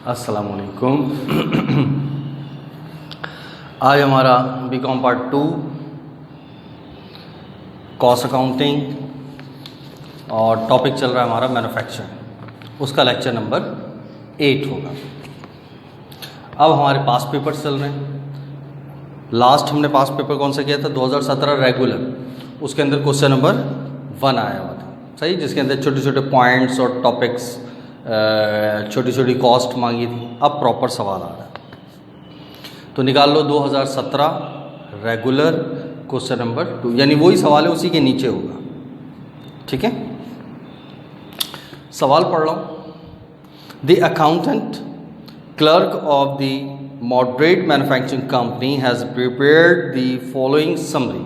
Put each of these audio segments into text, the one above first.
अस्सलाम वालेकुम। आज हमारा बीकॉम पार्ट 2 कॉस्ट अकाउंटिंग और टॉपिक चल रहा है हमारा मैन्युफैक्चरिंग, उसका लेक्चर नंबर 8 होगा। अब हमारे पास पेपर चल रहे हैं। लास्ट हमने पास पेपर कौन सा किया था? 2017 रेगुलर, उसके अंदर क्वेश्चन नंबर 1 आया हुआ था, सही, जिसके अंदर छोटे छोटे पॉइंट्स और टॉपिक्स, छोटी छोटी कॉस्ट मांगी थी। अब प्रॉपर सवाल आ रहा है, तो निकाल लो 2017 रेगुलर क्वेश्चन नंबर 2, यानी वही सवाल है, उसी के नीचे होगा। ठीक है, सवाल पढ़ रहा हूँ। The accountant clerk of the moderate manufacturing company has prepared the following summary.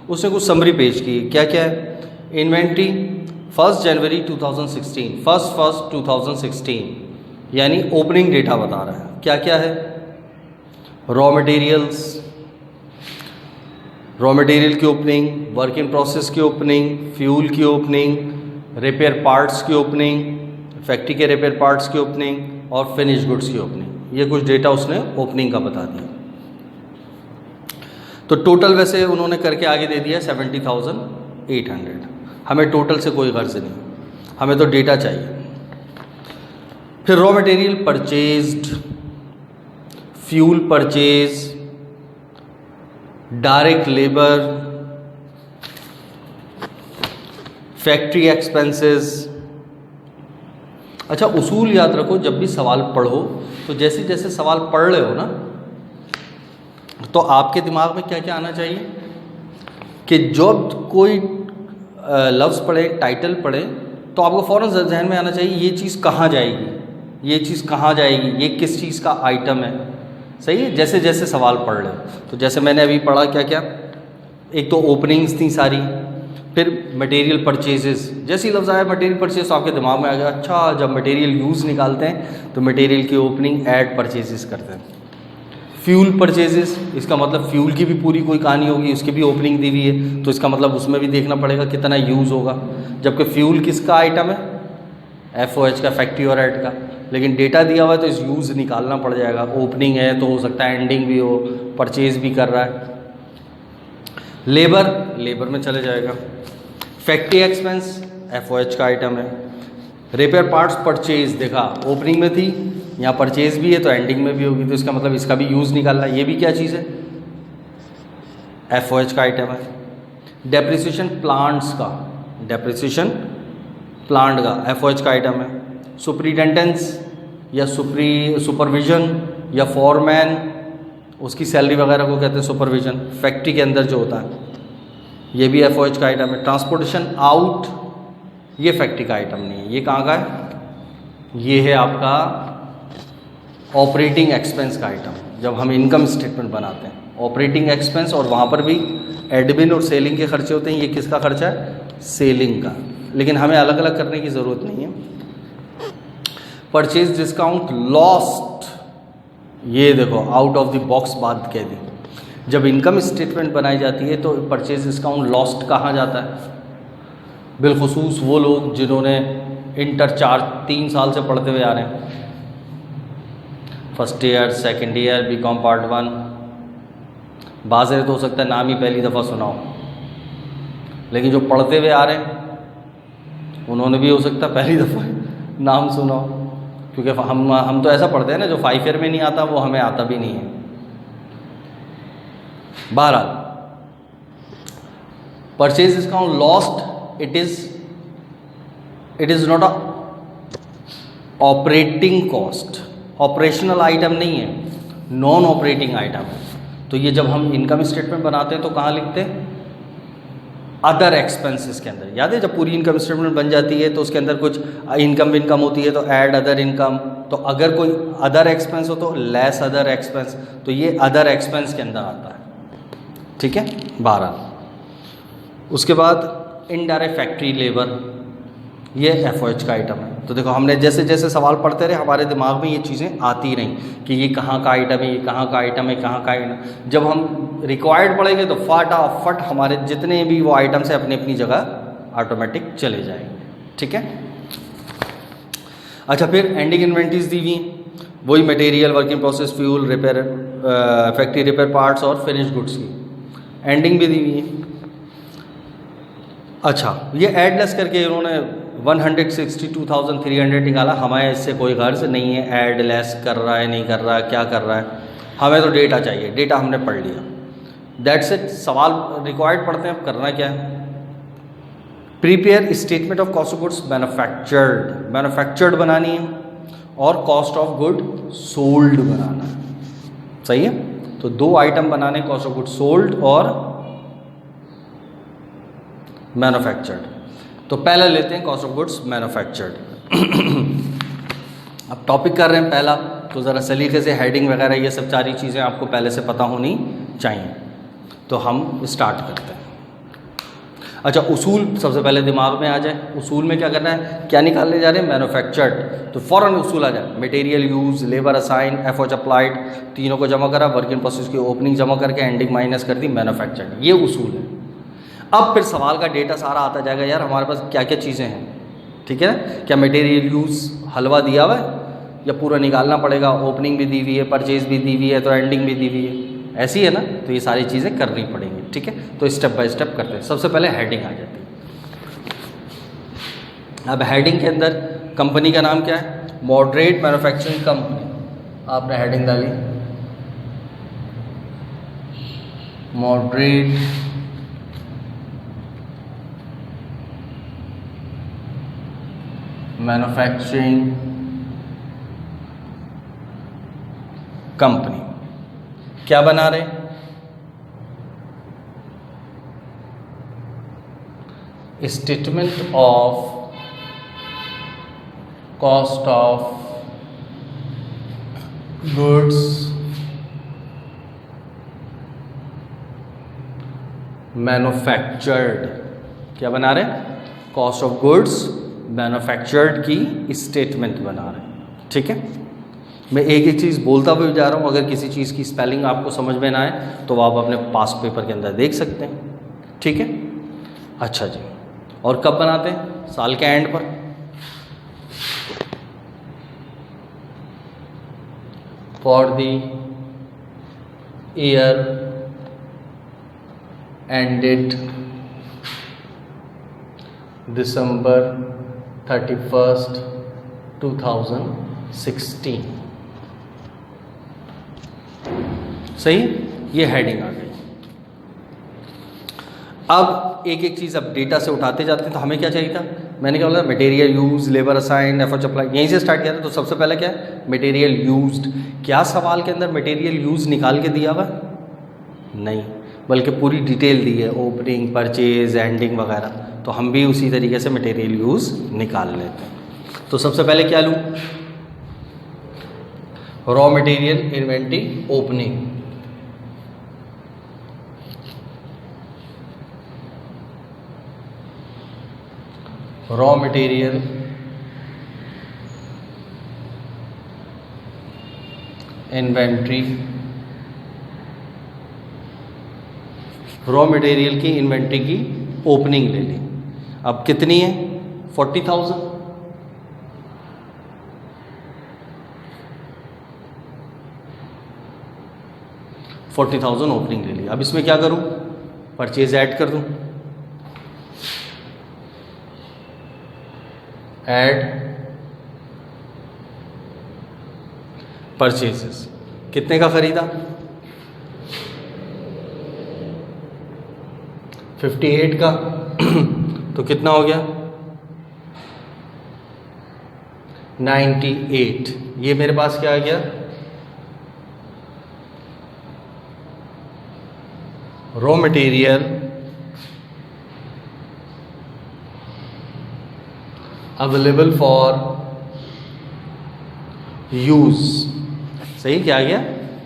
उसने कुछ समरी पेश की। क्या क्या है? इन्वेंट्री 1 जनवरी 2016, 1 2016, यानी ओपनिंग डेटा बता रहा है। क्या क्या है? रॉ मटेरियल की ओपनिंग, वर्क इन प्रोसेस की ओपनिंग, फ्यूल की ओपनिंग, रिपेयर पार्ट्स की ओपनिंग, फैक्ट्री के रिपेयर पार्ट्स की ओपनिंग और फिनिश गुड्स की ओपनिंग। ये कुछ डेटा उसने ओपनिंग का बता दिया। तो टोटल वैसे उन्होंने करके आगे दे दिया 70,800। हमें टोटल से कोई गर्ज नहीं, हमें तो डेटा चाहिए। फिर raw material purchased, fuel purchase, direct labour, factory expenses. अच्छा, उसूल याद रखो, जब भी सवाल पढ़ो तो जैसे जैसे सवाल पढ़ रहे हो ना, तो आपके दिमाग में क्या क्या आना चाहिए कि जब कोई लफ्ज़ पढ़े, टाइटल पढ़े, तो आपको फ़ौरन जहन में आना चाहिए ये चीज़ कहाँ जाएगी, ये चीज़ कहाँ जाएगी, ये किस चीज़ का आइटम है। सही है, जैसे जैसे सवाल पढ़ रहे हो। तो जैसे मैंने अभी पढ़ा, क्या क्या, एक तो ओपनिंग्स थी सारी, फिर मटेरियल परचेजेस। जैसे ही लफ्ज़ आया मटेरियल परचेज, तो आपके दिमाग में आ गया, अच्छा जब मटेरियल यूज़ निकालते हैं तो मटेरियल की ओपनिंग ऐड परचेजेस करते हैं। फ्यूल परचेजेस, इसका मतलब फ्यूल की भी पूरी कोई कहानी होगी, उसकी भी ओपनिंग दी हुई है, तो इसका मतलब उसमें भी देखना पड़ेगा कितना यूज़ होगा। जबकि फ्यूल किसका आइटम है? FOH का, फैक्ट्री और ऐड का। लेकिन डेटा दिया हुआ है तो इस यूज़ निकालना पड़ जाएगा। ओपनिंग है तो हो सकता है एंडिंग भी हो, परचेज भी कर रहा है। लेबर में चले जाएगा। फैक्ट्री एक्सपेंस FOH का आइटम है। रिपेयर पार्ट्स परचेज, देखा ओपनिंग में थी, यहाँ परचेज भी है तो एंडिंग में भी होगी, तो इसका मतलब इसका भी यूज़ निकालना है। ये भी क्या चीज़ है? FOH का आइटम है। डेप्रिसिएशन प्लांट्स का, डेप्रिसिएशन प्लांट का FOH का आइटम है। सुपरिटेंडेंस या सुपरविजन या फॉरमैन, उसकी सैलरी वगैरह को कहते हैं सुपरविजन, फैक्ट्री के अंदर जो होता है, ये भी FOH का आइटम है। ट्रांसपोर्टेशन आउट, ये फैक्ट्री का आइटम नहीं है, ये कहाँ का है? ये है आपका ऑपरेटिंग एक्सपेंस का आइटम। जब हम इनकम स्टेटमेंट बनाते हैं, ऑपरेटिंग एक्सपेंस, और वहाँ पर भी एडमिन और सेलिंग के खर्चे होते हैं। ये किसका खर्चा है? सेलिंग का। लेकिन हमें अलग अलग करने की ज़रूरत नहीं है। परचेज डिस्काउंट लॉस्ट, ये देखो आउट ऑफ द बॉक्स बात कह दी। जब इनकम स्टेटमेंट बनाई जाती है तो परचेज डिस्काउंट लॉस्ट कहाँ जाता है? बिलखुसूस वो लोग जिन्होंने इंटर 3 साल से पढ़ते हुए आ रहे हैं, first year, second year, BCom part 1। बाज़ तो हो सकता है नाम ही पहली दफ़ा सुनाओ, लेकिन जो पढ़ते हुए आ रहे हैं उन्होंने भी हो सकता है पहली दफ़ा नाम सुनाओ, क्योंकि हम तो ऐसा पढ़ते हैं ना, जो 5 ईयर में नहीं आता वो हमें आता भी नहीं है। बहरहाल, purchase discount lost, it is not a operating cost, operational item नहीं है, नॉन ऑपरेटिंग आइटम है। तो ये जब हम इनकम स्टेटमेंट बनाते हैं तो कहाँ लिखते हैं? अदर एक्सपेंसेस के अंदर। याद है, जब पूरी इनकम स्टेटमेंट बन जाती है तो उसके अंदर कुछ इनकम होती है, तो ऐड अदर इनकम। तो अगर कोई अदर एक्सपेंस हो तो लेस अदर एक्सपेंस, तो ये अदर एक्सपेंस के अंदर आता है। ठीक है, 12। उसके बाद इनडायरेक्ट फैक्ट्री लेबर, ये FOH का आइटम है। तो देखो, हमने जैसे जैसे सवाल पढ़ते रहे हमारे दिमाग में ये चीज़ें आती रहीं कि ये कहाँ का आइटम है, ये कहाँ का आइटम है, कहाँ का आइटम। जब हम रिक्वायर्ड पढ़ेंगे तो फटाफट हमारे जितने भी वो आइटम्स हैं अपनी अपनी जगह ऑटोमेटिक चले जाएंगे। ठीक है। अच्छा, फिर एंडिंग इन्वेंटरीज दी हुई, वही material, work in process, fuel, repair, factory repair parts और फिनिश गुड्स की एंडिंग भी दी हुई है। अच्छा, ये एडलेस करके इन्होंने 162,300 निकाला। हमें इससे कोई गर्ज नहीं है ऐड लेस कर रहा है नहीं कर रहा है क्या कर रहा है, हमें तो डेटा चाहिए। डेटा हमने पढ़ लिया, दैट्स इट। सवाल रिक्वायर्ड पढ़ते हैं, अब करना क्या है। Prepare statement of cost of goods manufactured, manufactured बनानी है और कॉस्ट ऑफ गुड सोल्ड बनाना है, सही है। तो दो आइटम बनाने, कॉस्ट ऑफ गुड सोल्ड और मैन्युफैक्चर्ड। तो पहले लेते हैं कॉस्ट ऑफ गुड्स मैन्युफैक्चर्ड। अब टॉपिक कर रहे हैं पहला, तो ज़रा सलीके से हेडिंग वगैरह ये सब सारी चीज़ें आपको पहले से पता होनी चाहिए। तो हम स्टार्ट करते हैं। अच्छा, उसूल सबसे पहले दिमाग में आ जाए। उसूल में क्या करना है, क्या निकालने जा रहे हैं, मैन्युफैक्चर्ड। तो फ़ौरन उसूल आ जाए, material use, labour assign, effort applied, तीनों को जमा करा, वर्क इन प्रोसेस की ओपनिंग जमा करके एंडिंग माइनस कर दी, मैन्युफैक्चर्ड। ये उसूल है। अब फिर सवाल का डेटा सारा आता जाएगा, यार हमारे पास क्या क्या चीज़ें हैं, ठीक है ना। क्या मटेरियल यूज़ हलवा दिया हुआ है या पूरा निकालना पड़ेगा, ओपनिंग भी दी हुई है, परचेज भी दी हुई है, तो एंडिंग भी दी हुई है, ऐसी है ना। तो ये सारी चीज़ें करनी पड़ेंगी, ठीक है। तो स्टेप बाय स्टेप करते हैं। सबसे पहले हेडिंग आ जाती है। अब हेडिंग के अंदर कंपनी का नाम क्या है, मॉडरेट मैन्युफैक्चरिंग कंपनी। आपने हेडिंग डाली मॉडरेट मैन्युफैक्चरिंग कंपनी। क्या बना रहे, statement of cost of goods manufactured. क्या बना रहे, कॉस्ट ऑफ गुड्स मैन्युफैक्चर्ड की स्टेटमेंट बना रहे हैं, ठीक है। मैं एक एक चीज़ बोलता हुआ जा रहा हूँ। अगर किसी चीज़ की स्पेलिंग आपको समझ में ना आए तो आप अपने पास पेपर के अंदर देख सकते हैं, ठीक है। अच्छा जी, और कब बनाते हैं, साल के एंड पर। For the year ended December 31st 2016। सही, ये हेडिंग आ गई। अब एक एक चीज़ अब डेटा से उठाते जाते हैं। तो हमें क्या चाहिए था, मैंने क्या बोला, material use, labour assign, effort apply, यहीं से स्टार्ट किया था। तो सबसे पहले क्या है, मटेरियल यूज्ड। क्या सवाल के अंदर मटेरियल यूज निकाल के दिया हुआ, नहीं, बल्कि पूरी डिटेल दी है, ओपनिंग, परचेज, एंडिंग वगैरह। तो हम भी उसी तरीके से मटेरियल यूज निकाल लेते हैं। तो सबसे पहले क्या लूँ, raw material inventory opening. Raw material inventory, raw material की इन्वेंट्री की ओपनिंग ले ली। अब कितनी है, 40,000। ओपनिंग ले ली। अब इसमें क्या करूं, परचेज ऐड कर दूं, ऐड परचेजेस। कितने का खरीदा, 58 का। तो कितना हो गया, 98। ये मेरे पास क्या आ गया, raw material available for use. सही, क्या आ गया,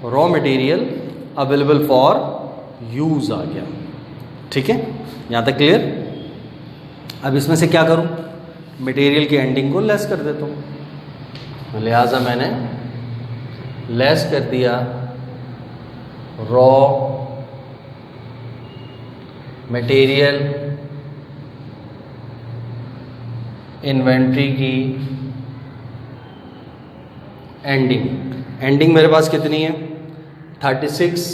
raw material available for use आ गया, ठीक है। यहाँ तक क्लियर। अब इसमें से क्या करूँ, मटेरियल की एंडिंग को लेस कर देता हूँ। लिहाजा मैंने लेस कर दिया रॉ मटेरियल इन्वेंट्री की एंडिंग मेरे पास कितनी है 36,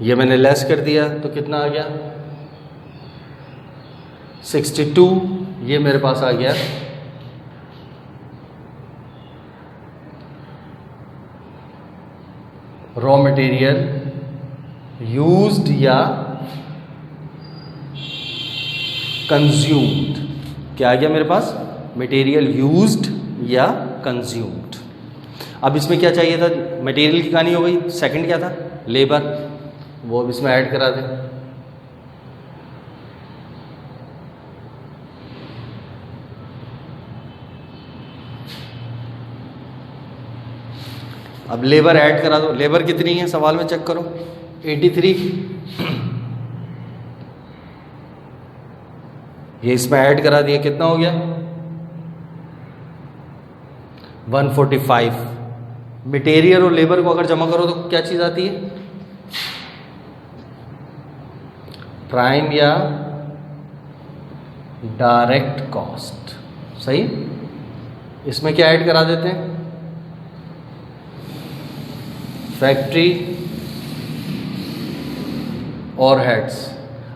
ये मैंने लेस कर दिया तो कितना आ गया 62, ये मेरे पास आ गया रॉ मटेरियल यूज्ड या कंज्यूम्ड। क्या आ गया मेरे पास मटेरियल यूज्ड या कंज्यूम्ड। अब इसमें क्या चाहिए था, मटेरियल की कहानी हो गई, सेकंड क्या था लेबर, वो अब इसमें ऐड करा दें। अब लेबर ऐड करा दो, लेबर कितनी है सवाल में चेक करो 83, ये इसमें ऐड करा दिया, कितना हो गया 145। मटेरियल और लेबर को अगर जमा करो तो क्या चीज़ आती है प्राइम या डायरेक्ट कॉस्ट। सही, इसमें क्या ऐड करा देते हैं फैक्ट्री और हेड्स।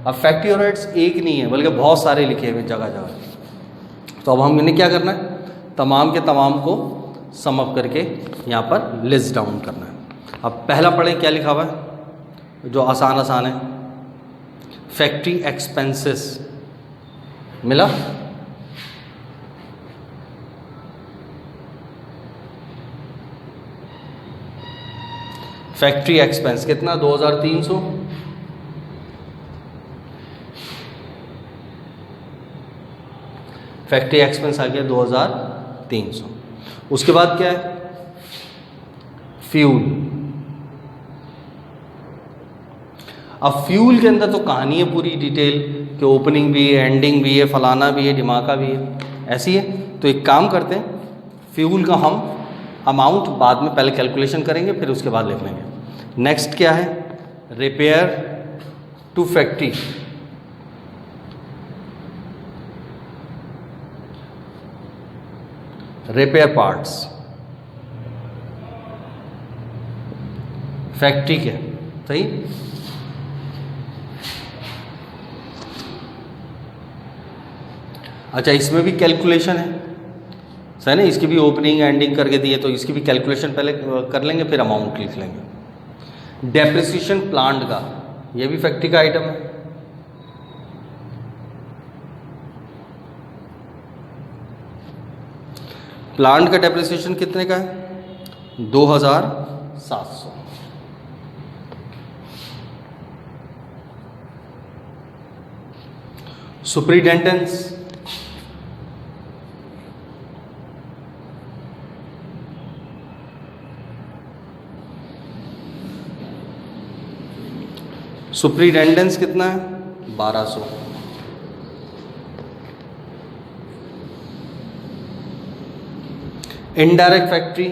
अब फैक्ट्री और हेड्स एक नहीं है बल्कि बहुत सारे लिखे हुए जगह जगह। तो अब हम इन्हें क्या करना है, तमाम के तमाम को सम अप करके यहाँ पर लिस्ट डाउन करना है। अब पहला पढ़ें क्या लिखा हुआ है, जो आसान आसान है, फैक्ट्री एक्सपेंसेस मिला, फैक्ट्री एक्सपेंस कितना 2300, फैक्ट्री एक्सपेंस आ गया 2300। उसके बाद क्या है फ्यूल। अब फ्यूल के अंदर तो कहानी है पूरी डिटेल कि ओपनिंग भी है, एंडिंग भी है, फलाना भी है, ढिमाका भी है, ऐसी है। तो एक काम करते हैं, फ्यूल का हम अमाउंट बाद में पहले कैलकुलेशन करेंगे फिर उसके बाद लिख लेंगे। नेक्स्ट क्या है repair to factory, repair parts factory के। सही, अच्छा इसमें भी कैलकुलेशन है, सही ना, इसकी भी ओपनिंग एंडिंग करके दिए तो इसकी भी कैलकुलेशन पहले कर लेंगे फिर अमाउंट लिख लेंगे। डेप्रिसिएशन प्लांट का, ये भी फैक्ट्री का आइटम है। प्लांट का डेप्रिसिएशन कितने का है 2700। सुपरिटेंडेंस, सुपरिटेंडेंस कितना है 1200। Indirect factory,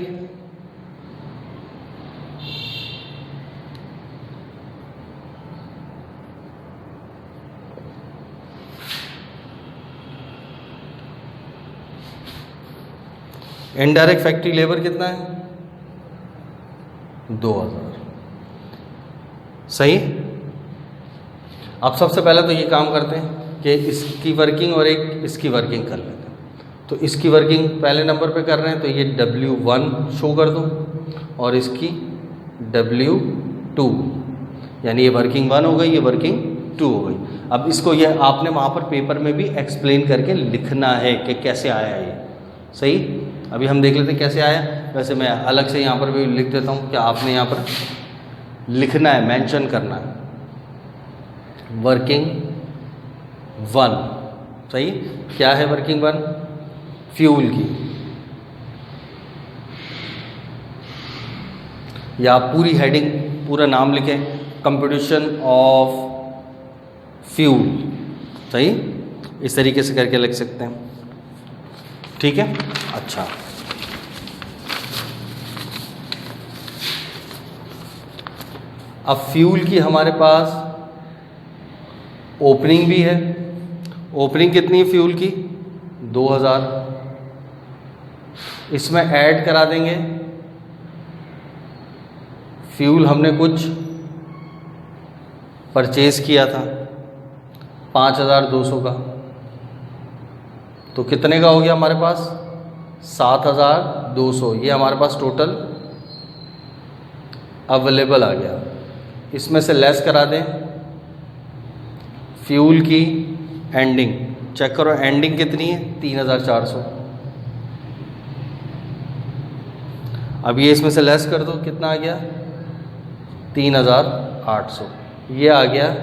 indirect factory labour कितना है 2000। सही। अब सबसे पहले तो ये काम करते हैं कि इसकी वर्किंग और एक इसकी वर्किंग कर लेते हैं। तो इसकी वर्किंग पहले नंबर पे कर रहे हैं तो ये W1 शो कर दो और इसकी W2, यानी ये वर्किंग 1 हो गई, ये वर्किंग 2 हो गई। अब इसको ये आपने वहाँ पर पेपर में भी एक्सप्लेन करके लिखना है कि कैसे आया ये। सही, अभी हम देख लेते हैं कैसे आया। वैसे मैं अलग से यहाँ पर भी लिख देता हूँ कि आपने यहाँ पर लिखना है, मेंशन करना है वर्किंग 1। सही, क्या है वर्किंग 1 फ्यूल की, या पूरी हेडिंग पूरा नाम लिखें कंपटीशन ऑफ फ्यूल। सही, इस तरीके से करके लिख सकते हैं। ठीक है, अच्छा अब फ्यूल की हमारे पास ओपनिंग भी है। ओपनिंग कितनी है फ्यूल की 2000, इसमें ऐड करा देंगे फ्यूल हमने कुछ परचेज किया था 5200 का, तो कितने का हो गया हमारे पास 7200। ये हमारे पास टोटल अवेलेबल आ गया। इसमें से लेस करा दें फ्यूल की एंडिंग, चेक करो एंडिंग कितनी है 3400। अब ये इसमें से लेस कर दो, कितना आ गया 3800। ये आ गया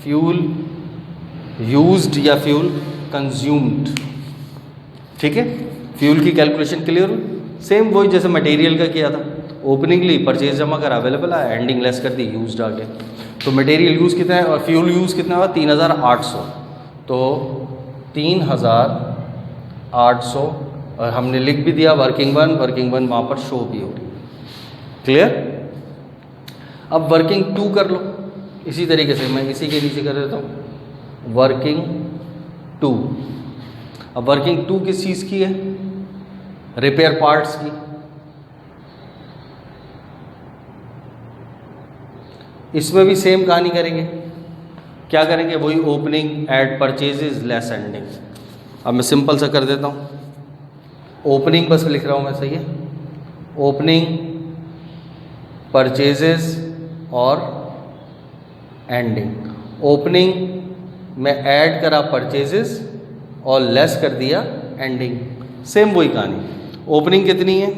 फ्यूल यूज्ड या फ्यूल कंज्यूम्ड। ठीक है, फ्यूल की कैलकुलेशन क्लियर हुई। सेम वही जैसे मटेरियल का किया था, ओपनिंग ली, परचेज जमा करा, अवेलेबल आया, एंडिंग लेस कर दी, यूज्ड आ गया। तो मटेरियल यूज़ कितना है और फ्यूल यूज़ कितना हुआ 3800, तो 3800 और हमने लिख भी दिया वर्किंग वन वहाँ पर शो भी हो रही है। क्लियर। अब वर्किंग 2 कर लो इसी तरीके से, मैं इसी के नीचे कर देता हूँ वर्किंग 2। अब वर्किंग 2 किस चीज़ की है, रिपेयर पार्ट्स की। इसमें भी सेम कहानी करेंगे, क्या करेंगे वही opening, add purchases, less ending. अब मैं सिंपल सा कर देता हूँ, ओपनिंग बस लिख रहा हूँ मैं, सही है, ओपनिंग, परचेजेस और एंडिंग। ओपनिंग में ऐड करा परचेजेस और लेस कर दिया एंडिंग, सेम वही कहानी। ओपनिंग कितनी है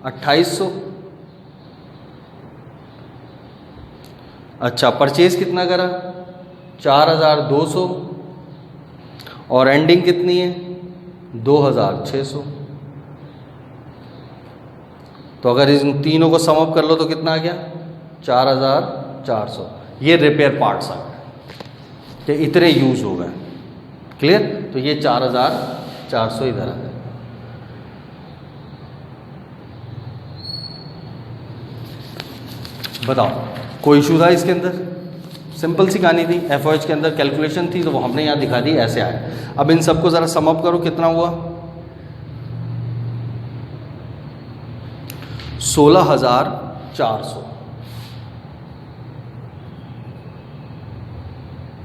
2800, अच्छा परचेज कितना करा 4200 और एंडिंग कितनी है 2600। तो अगर इन तीनों को सम अप कर लो तो कितना आ गया 4400। ये रिपेयर पार्ट्स आ गए, तो इतने यूज हो गए। क्लियर। तो ये 4400 इधर आ गए। बताओ कोई इशू था इसके अंदर, सिंपल सी कहानी थी, एफओएच के अंदर कैलकुलेशन थी तो वो हमने यहाँ दिखा दी, ऐसे आया। अब इन सबको ज़रा सम अप करो, कितना हुआ 16400।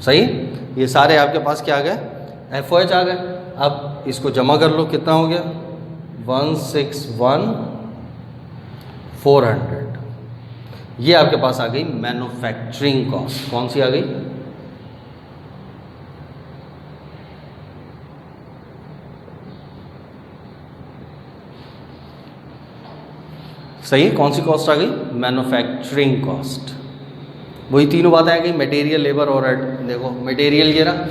सही, ये सारे आपके पास क्या आ गए एफओएच आ गए। अब इसको जमा कर लो, कितना हो गया 161,400। ये आपके पास आ गई मैन्युफैक्चरिंग कॉस्ट। कौन सी आ गई सही, कौन सी कॉस्ट आ गई मैन्युफैक्चरिंग कॉस्ट। वही तीनों बातें आ गई, मटेरियल, लेबर और देखो मटेरियल ये रहा,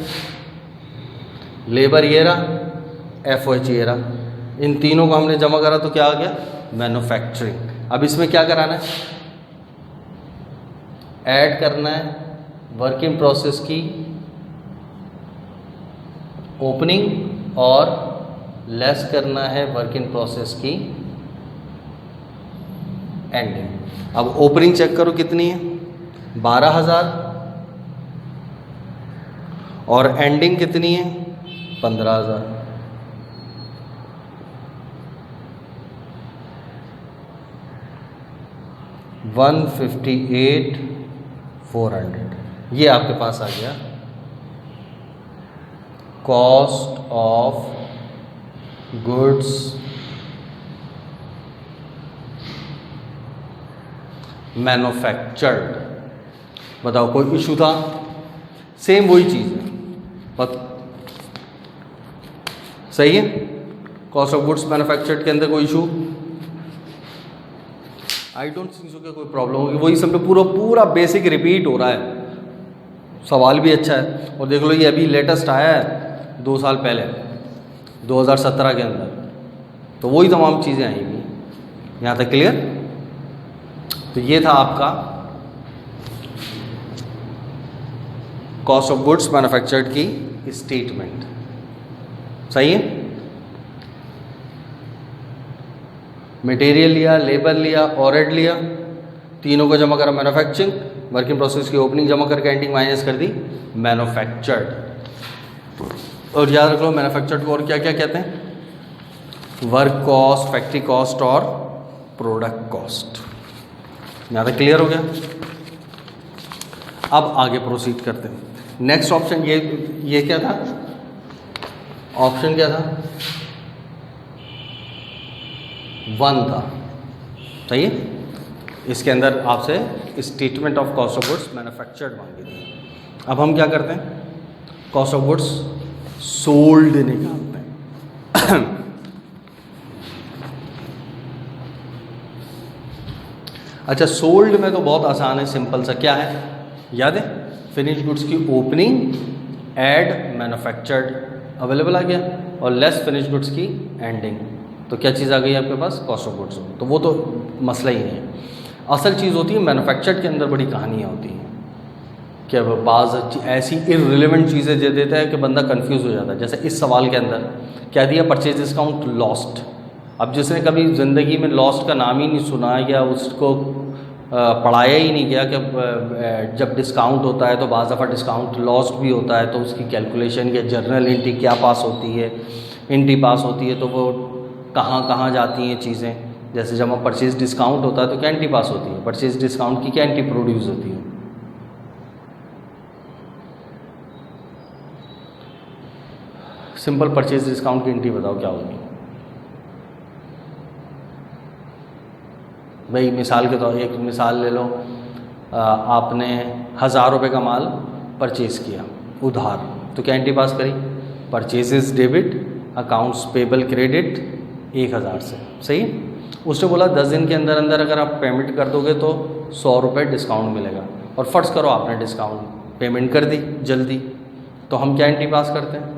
लेबर ये रहा, एफओएच ये रहा, इन तीनों को हमने जमा करा तो क्या आ गया मैन्युफैक्चरिंग। अब इसमें क्या कराना है, ऐड करना है वर्क इन प्रोसेस की ओपनिंग और लेस करना है वर्क इन प्रोसेस की एंडिंग। अब ओपनिंग चेक करो कितनी है 12000 और एंडिंग कितनी है 15000। $158,400 ये आपके पास आ गया कॉस्ट ऑफ गुड्स मैन्युफैक्चर्ड। बताओ कोई इशू था, सेम वही चीज़ है, सही है। कॉस्ट ऑफ गुड्स मैन्युफैक्चर्ड के अंदर कोई issue, I don't think so कि कोई प्रॉब्लम होगी। वही सब पे पूरा बेसिक रिपीट हो रहा है, सवाल भी अच्छा है। और देख लो ये अभी लेटेस्ट आया है 2 साल पहले 2017 के अंदर, तो वही तमाम चीज़ें आएंगी। यहाँ तक क्लियर। तो ये था आपका कॉस्ट ऑफ गुड्स मैन्युफैक्चर्ड की स्टेटमेंट, सही है। मटेरियल लिया, लेबर लिया, ओवरहेड लिया, तीनों को जमा करा मैन्युफैक्चरिंग, वर्किंग प्रोसेस की ओपनिंग जमा करके एंडिंग माइनस कर दी मैन्युफैक्चर्ड। और याद रख लो मैन्युफैक्चर्ड को और क्या क्या कहते हैं, वर्क कॉस्ट, फैक्ट्री कॉस्ट और प्रोडक्ट कॉस्ट। ज़्यादा क्लियर हो गया। अब आगे प्रोसीड करते हैं। नेक्स्ट ऑप्शन ये क्या था, ऑप्शन क्या था, 1 था, सही है। इसके अंदर आपसे statement of cost of goods manufactured मांगी थी। अब हम क्या करते हैं, कॉस्ट ऑफ गुड्स सोल्ड निकालते हैं। अच्छा, सोल्ड में तो बहुत आसान है, सिंपल सा, क्या है याद है, फिनिश गुड्स की ओपनिंग एड मैन्युफैक्चर्ड अवेलेबल आ गया, और लेस फिनिश गुड्स की एंडिंग, तो क्या चीज़ आ गई आपके पास, कॉस्ट ऑफ गुड्स। तो वो तो मसला ही नहीं है। असल चीज़ होती है मैन्युफैक्चर्ड के अंदर बड़ी कहानियाँ होती हैं, कि बाज़ ऐसी इररिलेवेंट चीज़ें दे देता है कि बंदा कंफ्यूज हो जाता है। जैसे इस सवाल के अंदर क्या दिया, परचेज डिस्काउंट लॉस्ट। अब जिसने कभी ज़िंदगी में लॉस्ट का नाम ही नहीं सुना या उसको पढ़ाया ही नहीं गया कि जब डिस्काउंट होता है तो बाज़ दफ़ा डिस्काउंट लॉस्ट भी होता है, तो उसकी कैलकुलेशन या जर्नल एंट्री क्या पास होती है, एंट्री पास होती है तो वो कहाँ कहाँ जाती हैं चीज़ें। जैसे जब हम परचेज डिस्काउंट होता है तो क्या एंट्री पास होती है, परचेज डिस्काउंट की क्या एंट्री प्रोड्यूस होती है। सिंपल परचेज डिस्काउंट की एंट्री बताओ क्या होगी भाई। मिसाल के तौर एक मिसाल ले लो, आपने 1000 रुपये का माल परचेज़ किया उधार, तो क्या एंट्री पास करी, purchases debit, accounts payable credit 1000 से, सही। उसने बोला 10 दिन के अंदर अंदर अगर आप पेमेंट कर दोगे तो 100 रुपये डिस्काउंट मिलेगा, और फ़र्ज़ करो आपने डिस्काउंट पेमेंट कर दी जल्दी, तो हम क्या एंट्री पास करते हैं,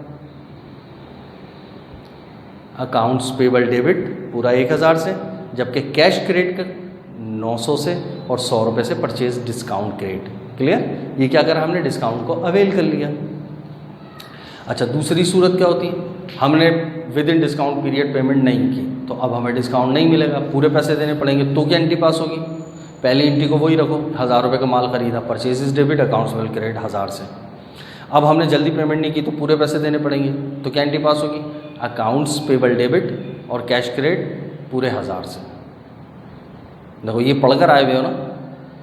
अकाउंट्स पेबल डेबिट पूरा 1000 से, जबकि कैश क्रेडिट 900 से, और 100 रुपये से परचेज डिस्काउंट क्रेडिट। क्लियर, ये क्या करा हमने, डिस्काउंट को अवेल कर लिया। अच्छा, दूसरी सूरत क्या होती है, हमने with in discount period payment नहीं की, तो अब हमें डिस्काउंट नहीं मिलेगा, पूरे पैसे देने पड़ेंगे, तो क्या एंट्री पास होगी, पहली एंट्री को वही रखो, 1000 रुपये का माल खरीदा, purchase debit, accounts payable credit 1000 से। अब हमने जल्दी पेमेंट नहीं की तो पूरे पैसे देने पड़ेंगे, तो क्या एंट्री पास होगी, अकाउंट्स पेबल डेबिट और कैश क्रेडिट पूरे 1000 से। देखो ये पढ़कर आए हुए हो ना,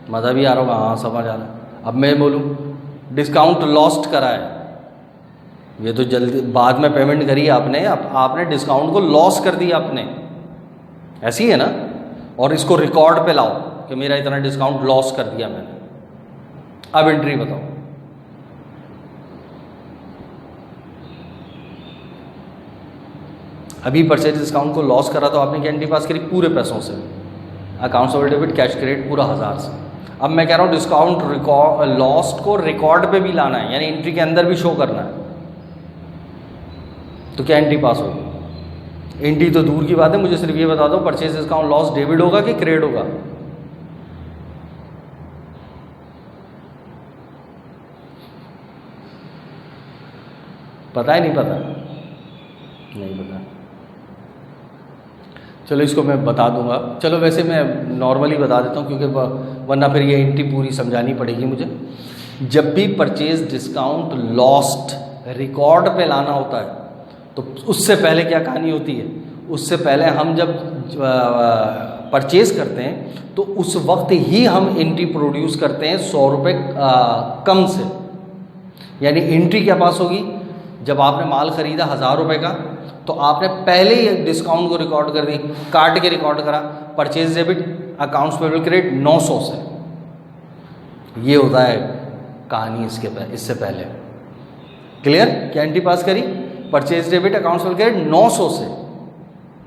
मज़ा भी आ रहा होगा, हाँ समझ आ रहा है। अब मैं बोलूँ डिस्काउंट लॉस्ट करा है, ये तो जल्दी बाद में पेमेंट करी आपने, आपने डिस्काउंट को लॉस कर दिया आपने, ऐसी है ना, और इसको रिकॉर्ड पे लाओ कि मेरा इतना डिस्काउंट लॉस कर दिया मैंने। अब एंट्री बताओ, अभी परचेज डिस्काउंट को लॉस करा तो आपने क्या एंट्री पास करी, पूरे पैसों से, accounts payable debit cash credit पूरा 1000 से। अब मैं कह रहा हूँ डिस्काउंट लॉस्ट को रिकॉर्ड पे भी लाना है, यानी एंट्री के अंदर भी शो करना है, तो क्या एंट्री पास होगी, एंट्री तो दूर की बात है, मुझे सिर्फ ये बता दो परचेज डिस्काउंट लॉस डेबिट होगा कि क्रेडिट होगा। पता है, नहीं पता, नहीं पता, चलो इसको मैं बता दूंगा। चलो वैसे मैं नॉर्मली बता देता हूँ, क्योंकि वरना फिर ये एंट्री पूरी समझानी पड़ेगी मुझे। जब भी परचेज डिस्काउंट लॉस्ट रिकॉर्ड पे लाना होता है तो उससे पहले क्या कहानी होती है, उससे पहले हम जब परचेज़ करते हैं तो उस वक्त ही हम एंट्री प्रोड्यूस करते हैं 100 रुपये कम से। यानी एंट्री क्या पास होगी, जब आपने माल ख़रीदा 1000 रुपये का तो आपने पहले ही डिस्काउंट को रिकॉर्ड कर दी, काट के रिकॉर्ड करा, purchase debit accounts payable credit 900 से। ये होता है कहानी इससे पहले। क्लियर, क्या एंट्री पास करी, purchase debit accounts payable credit 900 से,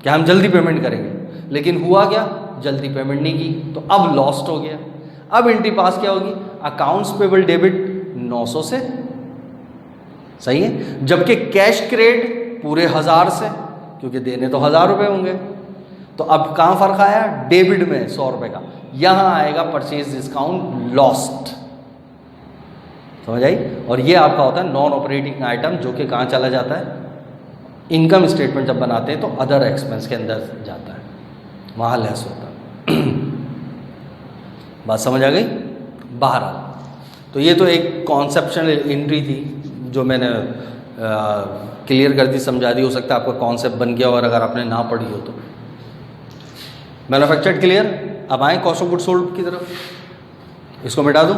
क्या हम जल्दी पेमेंट करेंगे, लेकिन हुआ क्या, जल्दी पेमेंट नहीं की तो अब लॉस्ट हो गया। अब एंट्री पास क्या होगी, अकाउंट्स पेबल डेबिट 900 से, सही है, जबकि कैश क्रेडिट पूरे 1000 से, क्योंकि देने तो 1000 रुपये होंगे। तो अब कहाँ फ़र्क आया, डेबिट में 100 रुपये का, यहाँ आएगा परचेज डिस्काउंट लॉस्ट, समझ आई। और ये आपका होता है नॉन ऑपरेटिंग आइटम, जो कि कहाँ चला जाता है, इनकम स्टेटमेंट जब बनाते हैं तो अदर एक्सपेंस के अंदर जाता है, वहाँ लेस होता है। बात समझ आ गई। बहरहाल तो ये तो एक कॉन्सेप्शनल एंट्री थी जो मैंने क्लियर कर दी, समझा दी, हो सकता है आपका कॉन्सेप्ट बन गया और अगर आपने ना पढ़ी हो तो। Manufactured clear. अब आए कॉस्ट ऑफ गुड्स सोल्ड की तरफ, इसको मिटा दूं।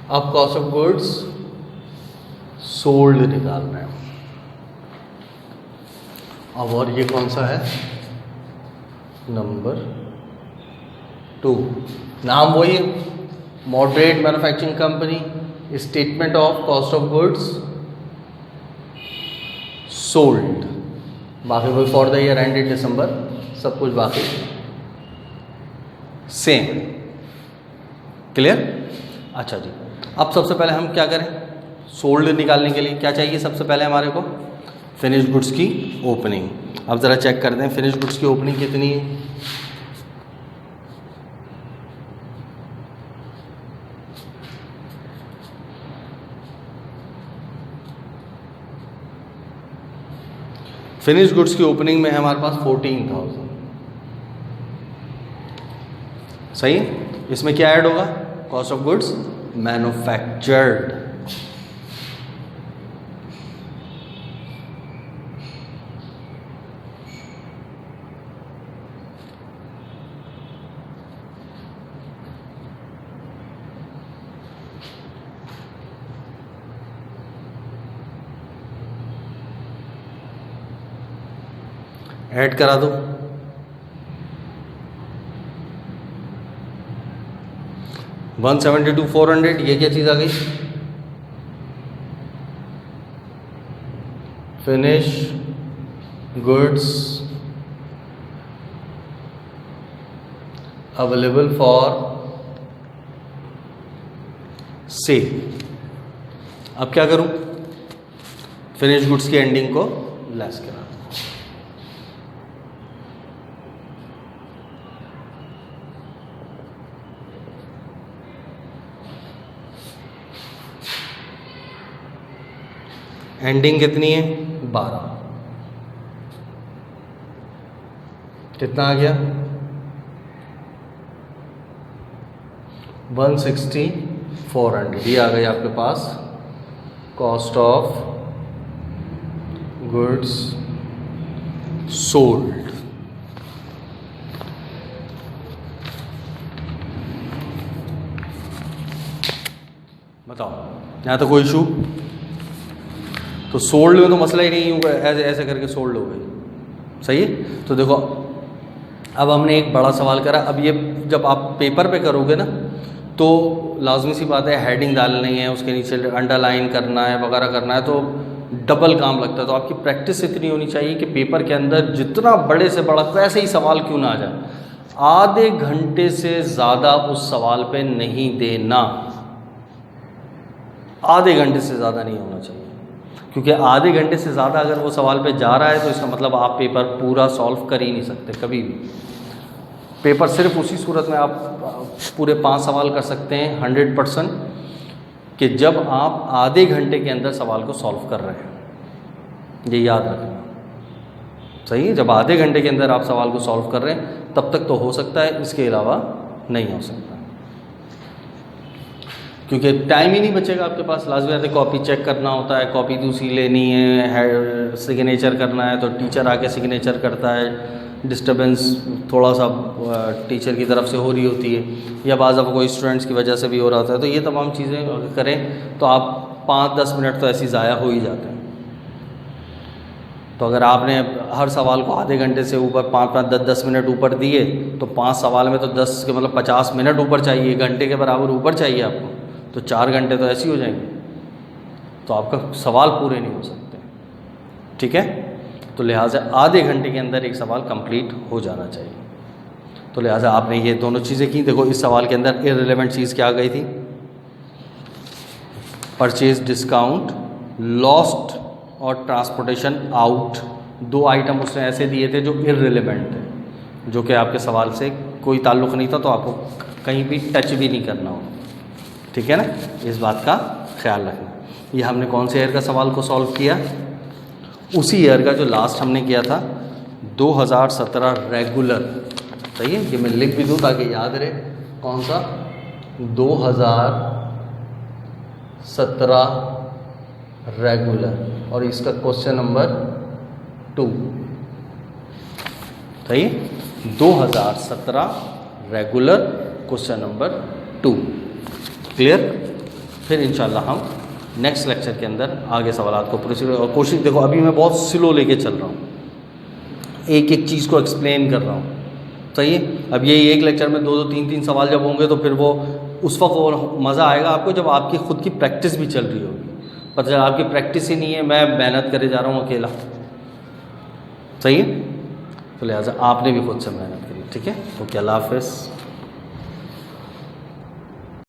अब कॉस्ट ऑफ गुड्स सोल्ड निकालना है। अब और ये कौन सा है, नंबर 2। नाम वही है, moderate manufacturing company, statement of cost of goods sold. बाकी कोई फॉर द ईयर एंडेड दिसंबर, सब कुछ बाकी सेम। क्लियर। अच्छा जी, अब सबसे पहले हम क्या करें, सोल्ड निकालने के लिए क्या चाहिए सबसे पहले हमारे को, फिनिश गुड्स की ओपनिंग। अब ज़रा चेक करते हैं फिनिश गुड्स की ओपनिंग कितनी है। फिनिश गुड्स की ओपनिंग में है हमारे पास 14,000। सही। इसमें क्या ऐड होगा, cost of goods manufactured. Add करा दो। $172,400, ये क्या चीज़ आ गई, finish goods available for sale. अब क्या करूं, फिनिश गुड्स की एंडिंग को लेस करा। एंडिंग कितनी है, 12। कितना आ गया, 160,400। ये आ गई आपके पास कॉस्ट ऑफ गुड्स सोल्ड। बताओ यहाँ तो कोई इशू, तो सोल्ड में तो मसला ही नहीं होगा, ऐसे ऐसे करके सोल्ड हो गई। सही है। तो देखो अब हमने एक बड़ा सवाल करा। अब ये जब आप पेपर पे करोगे ना तो लाजमी सी बात है, हेडिंग डालनी है, उसके नीचे अंडरलाइन करना है वगैरह करना है, तो डबल काम लगता है। तो आपकी प्रैक्टिस इतनी होनी चाहिए कि पेपर के अंदर जितना बड़े से बड़ा कैसे ही सवाल क्यों ना आ जाए, आधे घंटे से ज़्यादा उस सवाल पे नहीं देना। आधे घंटे से ज़्यादा नहीं होना चाहिए, क्योंकि आधे घंटे से ज़्यादा अगर वो सवाल पे जा रहा है तो इसका मतलब आप पेपर पूरा सॉल्व कर ही नहीं सकते कभी भी। पेपर सिर्फ उसी सूरत में आप पूरे 5 सवाल कर सकते हैं 100%, कि जब आप आधे घंटे के अंदर सवाल को सॉल्व कर रहे हैं। ये याद रखना। सही है। जब आधे घंटे के अंदर आप सवाल को सॉल्व कर रहे हैं तब तक तो हो सकता है, इसके अलावा नहीं हो सकता, क्योंकि टाइम ही नहीं बचेगा आपके पास। लाजमी बात है, कॉपी चेक करना होता है, कॉपी दूसरी लेनी है, सिग्नेचर करना है तो टीचर आके सिग्नेचर करता है, डिस्टर्बेंस थोड़ा सा टीचर की तरफ से हो रही होती है, या बाज़ दफ़ा कोई स्टूडेंट्स की वजह से भी हो रहा होता है। तो ये तमाम चीज़ें अगर करें तो आप 5-10 मिनट तो ऐसी ज़ाया हो ही जाते हैं। तो अगर आपने हर सवाल को आधे घंटे से ऊपर 5-5, 10-10 मिनट ऊपर दिए तो 5 सवाल में तो 10 के मतलब 50 मिनट ऊपर चाहिए, घंटे के बराबर ऊपर चाहिए आपको, तो 4 घंटे तो ऐसे ही हो जाएंगे, तो आपका सवाल पूरे नहीं हो सकते। ठीक है। तो लिहाजा आधे घंटे के अंदर एक सवाल कंप्लीट हो जाना चाहिए। तो लिहाजा आपने ये दोनों चीज़ें की। देखो इस सवाल के अंदर इररिलेवेंट चीज़ क्या आ गई थी, परचेज डिस्काउंट, लॉस्ट और ट्रांसपोर्टेशन आउट, 2 आइटम उसने ऐसे दिए थे जो इररिलेवेंट थे, जो कि आपके सवाल से कोई ताल्लुक़ नहीं था, तो आपको कहीं भी टच भी नहीं करना हो। ठीक है ना, इस बात का ख्याल रखना। ये हमने कौन से ईयर का सवाल को सॉल्व किया? उसी ईयर का जो लास्ट हमने किया था 2017 रेगुलर। सही है, ये मैं लिख भी दूँ ताकि याद रहे। कौन सा? 2017 रेगुलर, और इसका क्वेश्चन नंबर 2। सही है, 2017 रेगुलर क्वेश्चन नंबर 2। क्लियर? फिर इंशाल्लाह हम नेक्स्ट लेक्चर के अंदर आगे सवालात को प्रोसीड। और कोशिश, देखो अभी मैं बहुत स्लो लेके चल रहा हूँ, एक एक चीज़ को एक्सप्लेन कर रहा हूँ। सही है, अब यही एक लेक्चर में 2-2, 3-3 सवाल जब होंगे तो फिर वो उस वक्त और मज़ा आएगा आपको जब आपकी खुद की प्रैक्टिस भी चल रही होगी। पर जब आपकी प्रैक्टिस ही नहीं है, मैं मेहनत करे जा रहा हूँ अकेला। सही है, तो लिहाजा आपने भी खुद से मेहनत करी। ठीक है, ओके, अल्लाह हाफ़िज़।